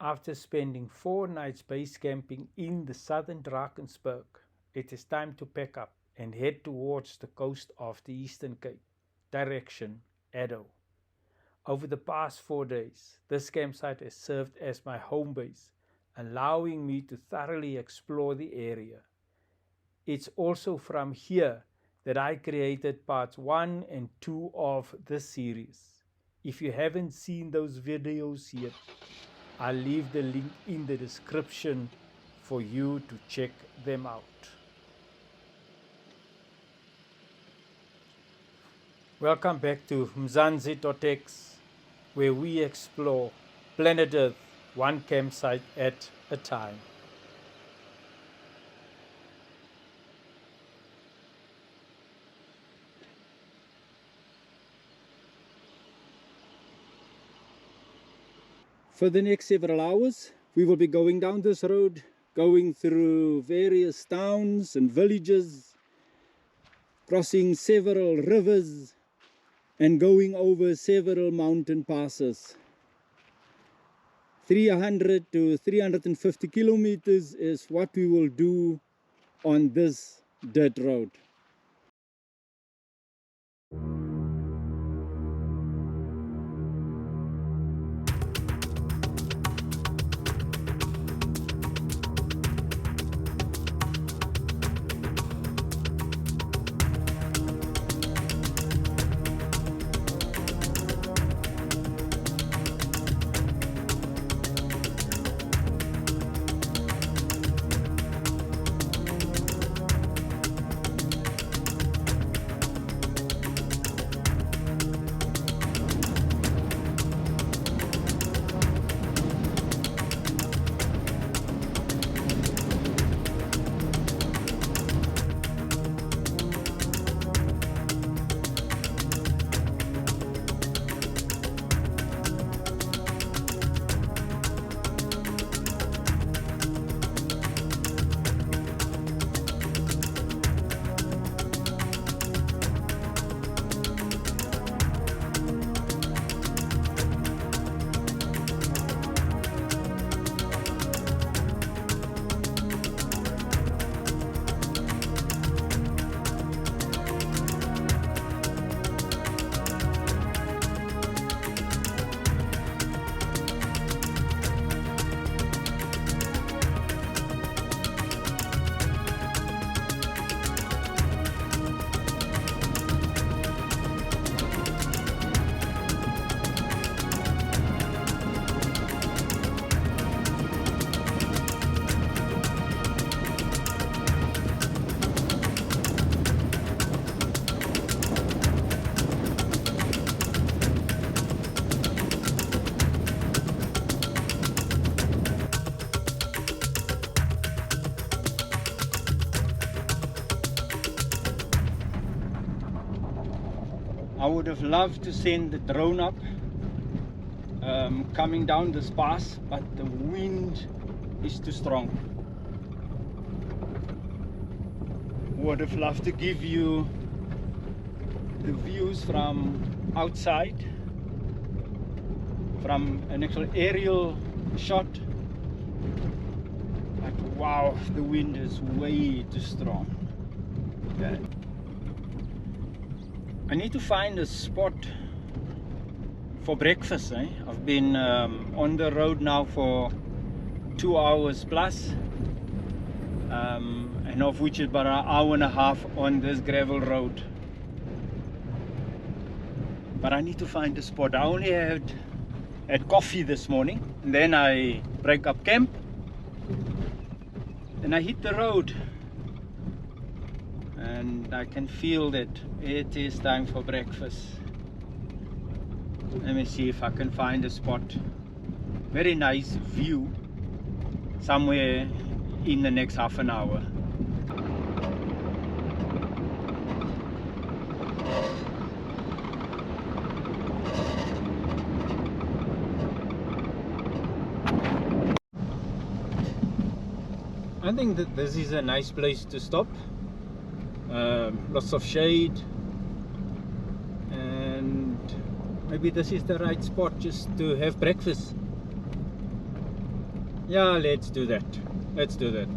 After spending 4 nights base camping in the southern Drakensberg, it is time to pack up and head towards the coast of the Eastern Cape, direction Addo. Over the past 4 days, this campsite has served as my home base, allowing me to thoroughly explore the area. It's also from here that I created parts 1 and 2 of this series. If you haven't seen those videos yet, I'll leave the link in the description for you to check them out. Welcome back to Mzanzi.X, where we explore planet Earth one campsite at a time. For the next several hours, we will be going down this road, going through various towns and villages, crossing several rivers, and going over several mountain passes. 300 to 350 kilometers is what we will do on this dirt road. I would have loved to send the drone up coming down this pass, but the wind is too strong. Would have loved to give you the views from outside, from an actual aerial shot, but wow, the wind is way too strong. Okay. I need to find a spot for breakfast. I've been on the road now for 2 hours plus, and of which is about an hour and a half on this gravel road. But I need to find a spot. I only had coffee this morning, and then I break up camp, and I hit the road. And I can feel that it is time for breakfast. Let me see if I can find a spot. Very nice view somewhere in the next half an hour. I think that this is a nice place to stop. Lots of shade, and maybe this is the right spot just to have breakfast. Yeah, let's do that. Let's do that.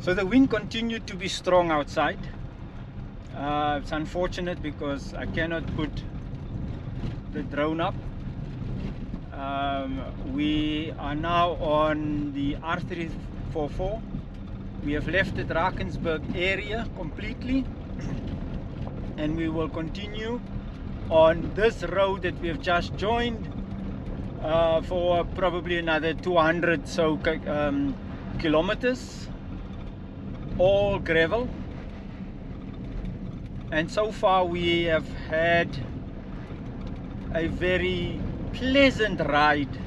So the wind continued to be strong outside. It's unfortunate because I cannot put the drone up. We are now on the R344. We have left the Drakensberg area completely, and we will continue on this road that we have just joined for probably another 200 so kilometers, all gravel. And so far we have had a very pleasant ride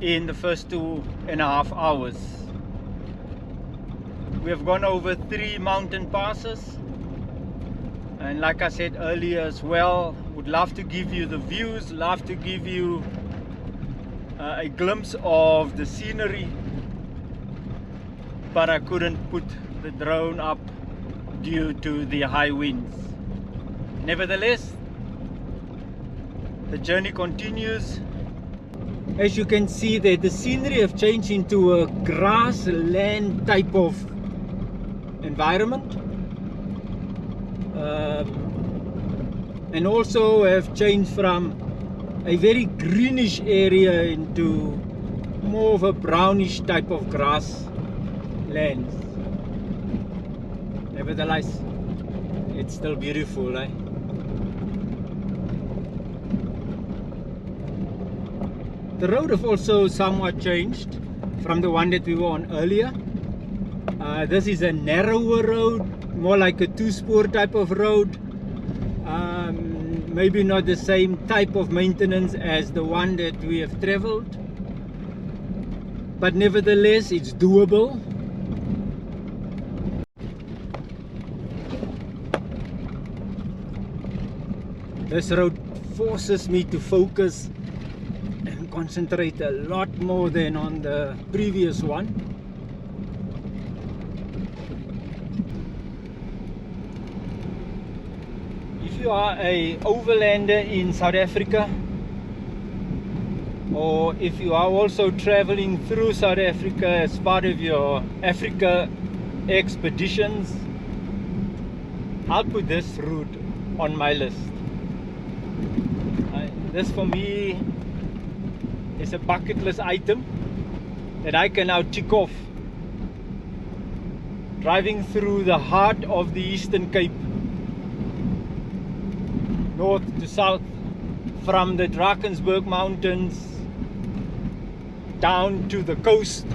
in the first 2.5 hours. We have gone over 3 mountain passes, and like I said earlier as well, would love to give you the views, love to give you a glimpse of the scenery, but I couldn't put the drone up due to the high winds. Nevertheless, the journey continues. As you can see there, the scenery have changed into a grassland type of environment, and also have changed from a very greenish area into more of a brownish type of grass lands. Nevertheless, it's still beautiful, eh? The road have also somewhat changed from the one that we were on earlier. This is a narrower road, more like a 2-spur type of road. Maybe not the same type of maintenance as the one that we have traveled, but nevertheless it's doable. This road forces me to focus and concentrate a lot more than on the previous one. If you are a overlander in South Africa, or if you are also traveling through South Africa as part of your Africa expeditions, I'll put this route on my list. This for me is a bucket list item that I can now tick off. Driving through the heart of the Eastern Cape, north to south, from the Drakensberg mountains down to the coast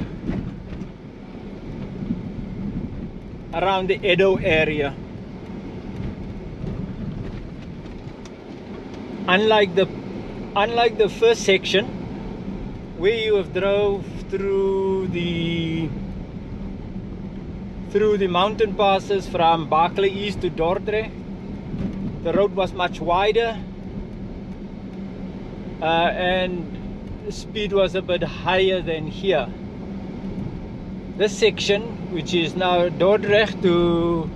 around the Edo area. Unlike the first section where you have drove through the mountain passes from Barkly East to Dordrecht, the road was much wider and the speed was a bit higher than here. This section, which is now Dordrecht to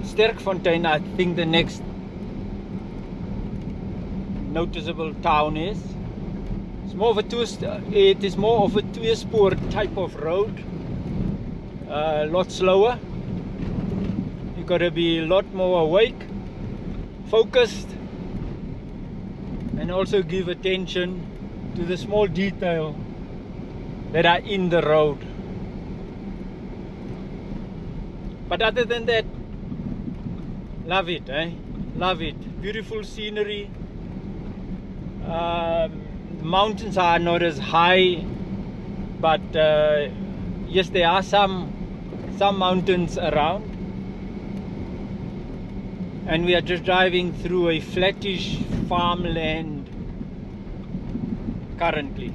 Sterkfontein, I think the next noticeable town is. It is more of a 2-spur type of road, a lot slower. You got to be a lot more awake, focused, and also give attention to the small detail that are in the road. But other than that, love it, eh? Love it. Beautiful scenery. The mountains are not as high, but yes, there are some mountains around. and we are just driving through a flattish farmland currently.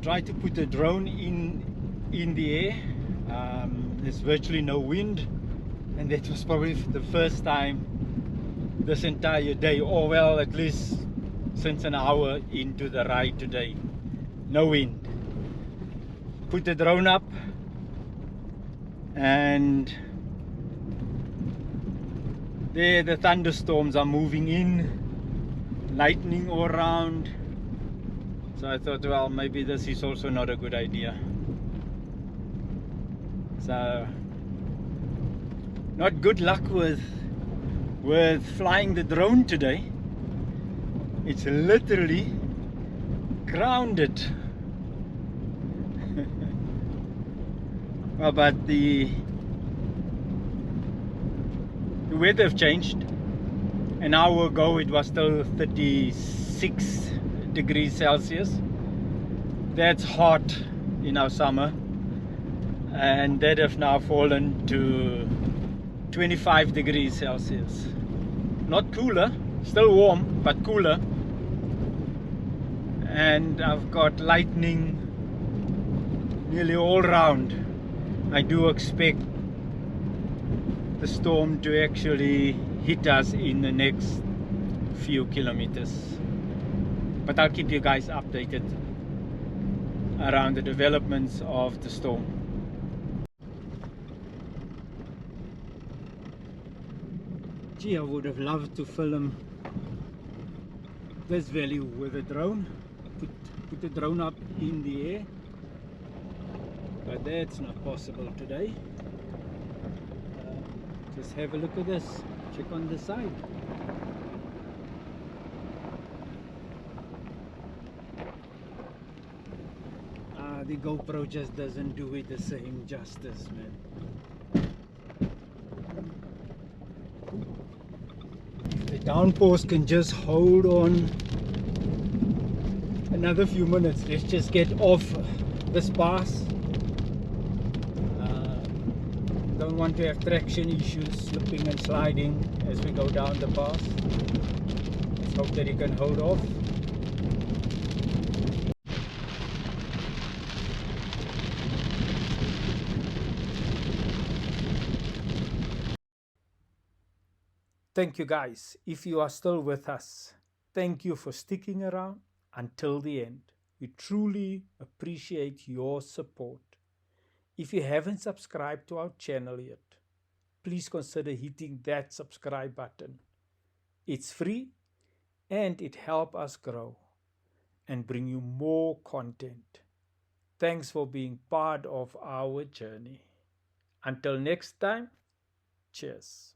Try to put the drone in the air. There's virtually no wind, and that was probably the first time this entire day, or well, at least since an hour into the ride today. No wind. Put the drone up, and there the thunderstorms are moving in, lightning all around. So I thought, well, maybe this is also not a good idea. So, not good luck with flying the drone today. It's literally grounded. Well, but the weather have changed. An hour ago it was still 36 degrees Celsius. That's hot in our summer, and that have now fallen to 25 degrees Celsius. Not cooler, still warm, but cooler. And I've got lightning nearly all round. I do expect the storm to actually hit us in the next few kilometers. But I'll keep you guys updated around the developments of the storm. Gee, I would have loved to film this valley with a drone. Put the drone up in the air, but that's not possible today. Just have a look at this. Check on the side. The GoPro just doesn't do it the same justice, man. The downpours can just hold on another few minutes. Let's just get off this pass. Don't want to have traction issues, slipping and sliding as we go down the pass. Let's hope that he can hold off. Thank you guys. If you are still with us, thank you for sticking around until the end. We truly appreciate your support. If you haven't subscribed to our channel yet, please consider hitting that subscribe button. It's free and it helps us grow and bring you more content. Thanks for being part of our journey. Until next time, cheers.